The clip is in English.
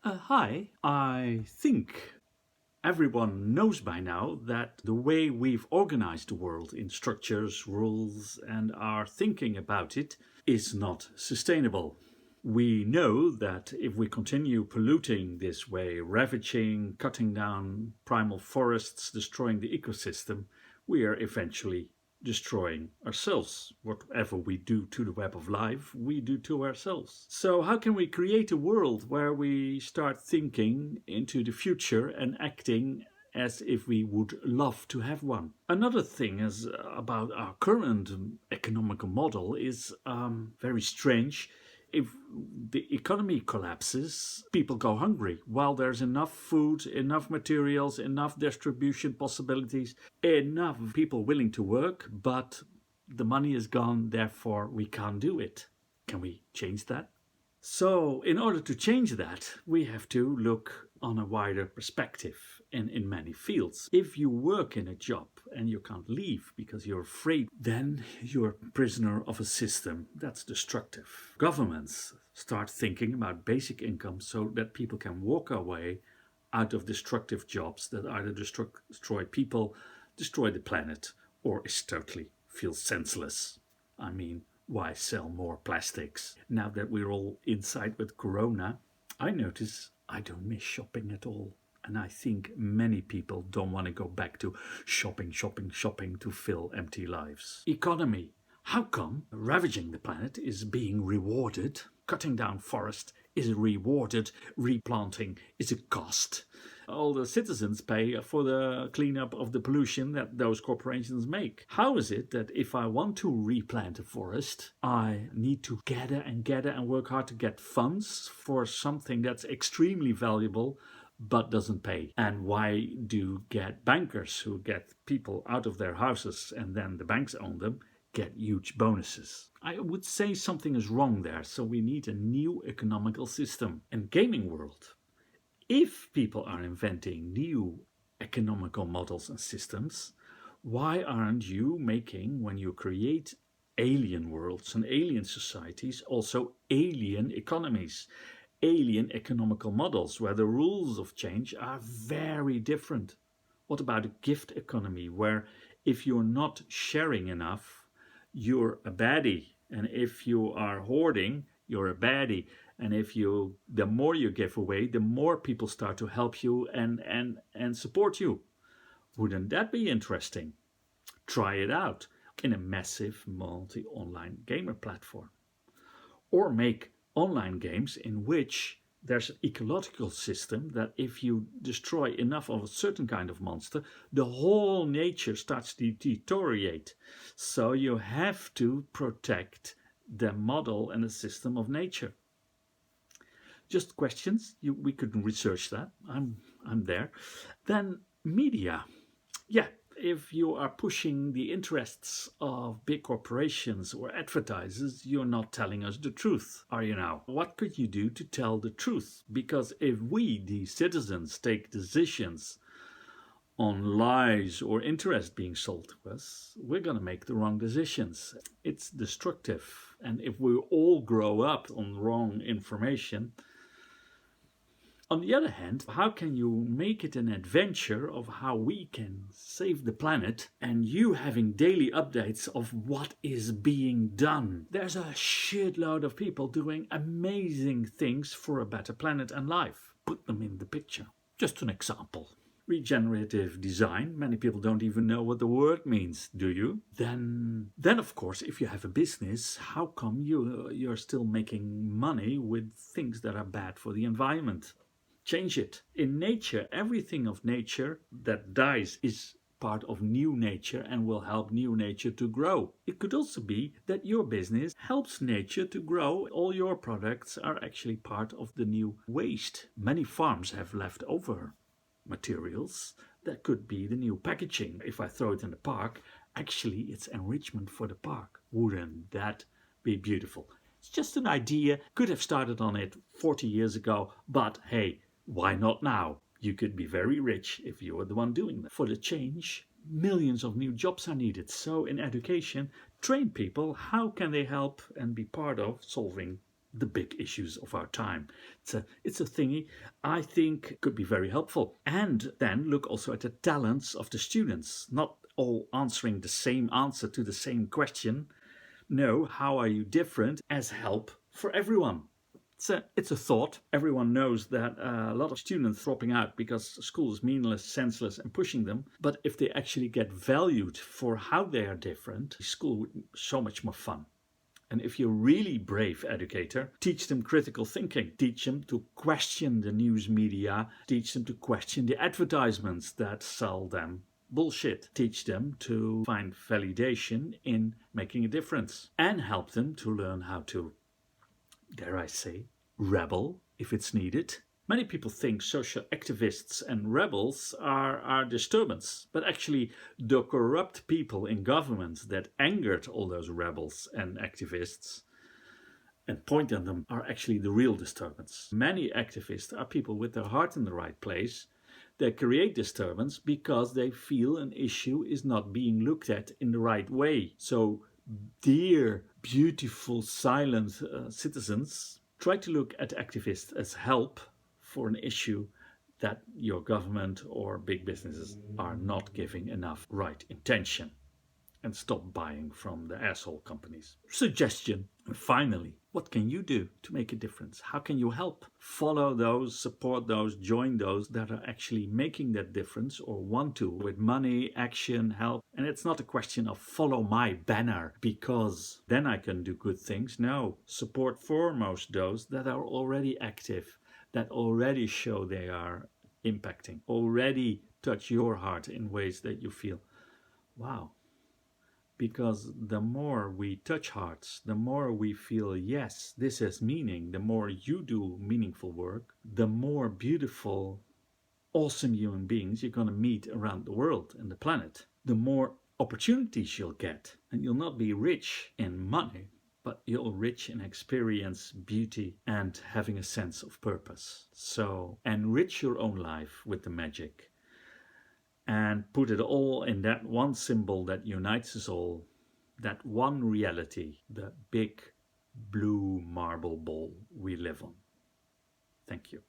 Hi, I think everyone knows by now that the way we've organized the world in structures, rules, and our thinking about it is not sustainable. We know that if we continue polluting this way, ravaging, cutting down primal forests, destroying the ecosystem, we are eventually destroying ourselves. Whatever we do to the web of life, we do to ourselves. So, how can we create a world where we start thinking into the future and acting as if we would love to have one? Another thing is about our current economical model is very strange. If the economy collapses, people go hungry. While there's enough food, enough materials, enough distribution possibilities, enough people willing to work, but the money is gone, therefore we can't do it. Can we change that? So, in order to change that, we have to look on a wider perspective and in many fields. If you work in a job and you can't leave because you're afraid, then you're a prisoner of a system that's destructive. Governments start thinking about basic income so that people can walk away out of destructive jobs that either destroy people, destroy the planet, or is totally feel senseless. I mean, why sell more plastics? Now that we're all inside with Corona, I notice I don't miss shopping at all. And I think many people don't want to go back to shopping to fill empty lives. Economy. How come ravaging the planet is being rewarded? Cutting down forest is rewarded, replanting is a cost. All the citizens pay for the cleanup of the pollution that those corporations make. How is it that if I want to replant a forest, I need to gather and work hard to get funds for something that's extremely valuable but doesn't pay? And why do get bankers who get people out of their houses and then the banks own them get huge bonuses? I would say something is wrong there, so we need a new economical system. And gaming world, if people are inventing new economical models and systems, why aren't you making, when you create alien worlds and alien societies, also alien economies, alien economical models where the rules of change are very different? What about a gift economy where if you're not sharing enough, you're a baddie, and if you are hoarding, you're a baddie, and if you the more you give away, the more people start to help you and support you? Wouldn't that be interesting? Try it out in a massive multi-online gamer platform, or make online games in which there's an ecological system that if you destroy enough of a certain kind of monster, the whole nature starts to deteriorate. So you have to protect the model and the system of nature. Just questions. We could research that. I'm there. Then media. Yeah, if you are pushing the interests of big corporations or advertisers, you're not telling us the truth, are you now? What could you do to tell the truth? Because if we, the citizens, take decisions on lies or interest being sold to us, we're going to make the wrong decisions. It's destructive. And if we all grow up on wrong information, on the other hand, how can you make it an adventure of how we can save the planet and you having daily updates of what is being done? There's a shitload of people doing amazing things for a better planet and life. Put them in the picture. Just an example. Regenerative design. Many people don't even know what the word means, do you? Then of course, if you have a business, how come you're still making money with things that are bad for the environment? Change it. In nature, everything of nature that dies is part of new nature and will help new nature to grow. It could also be that your business helps nature to grow. All your products are actually part of the new waste. Many farms have leftover materials that could be the new packaging. If I throw it in the park, actually it's enrichment for the park. Wouldn't that be beautiful? It's just an idea. Could have started on it 40 years ago, but hey, why not now? You could be very rich if you were the one doing that. For the change, millions of new jobs are needed. So in education, train people. How can they help and be part of solving the big issues of our time. It's a thingy I think could be very helpful. And then look also at the talents of the students, not all answering the same answer to the same question. No, how are you different as help for everyone? It's a thought. Everyone knows that a lot of students dropping out because school is meaningless, senseless, and pushing them. But if they actually get valued for how they are different, school would be so much more fun. And if you're a really brave educator, teach them critical thinking. Teach them to question the news media. Teach them to question the advertisements that sell them bullshit. Teach them to find validation in making a difference. And help them to learn how to, dare I say, rebel if it's needed. Many people think social activists and rebels are disturbance, but actually the corrupt people in government that angered all those rebels and activists and point at them are actually the real disturbance. Many activists are people with their heart in the right place. They create disturbance because they feel an issue is not being looked at in the right way. So, dear, beautiful, silent citizens, try to look at activists as help for an issue that your government or big businesses are not giving enough right intention. And stop buying from the asshole companies. Suggestion. Finally, what can you do to make a difference? How can you help? Follow those, support those, join those that are actually making that difference or want to with money, action, help. And it's not a question of follow my banner because then I can do good things. No, support foremost those that are already active, that already show they are impacting, already touch your heart in ways that you feel, wow. Because the more we touch hearts, the more we feel, yes, this has meaning, the more you do meaningful work, the more beautiful, awesome human beings you're going to meet around the world and the planet, the more opportunities you'll get. And you'll not be rich in money, but you'll rich in experience, beauty, and having a sense of purpose. So enrich your own life with the magic. And put it all in that one symbol that unites us all, that one reality, the big blue marble ball we live on. Thank you.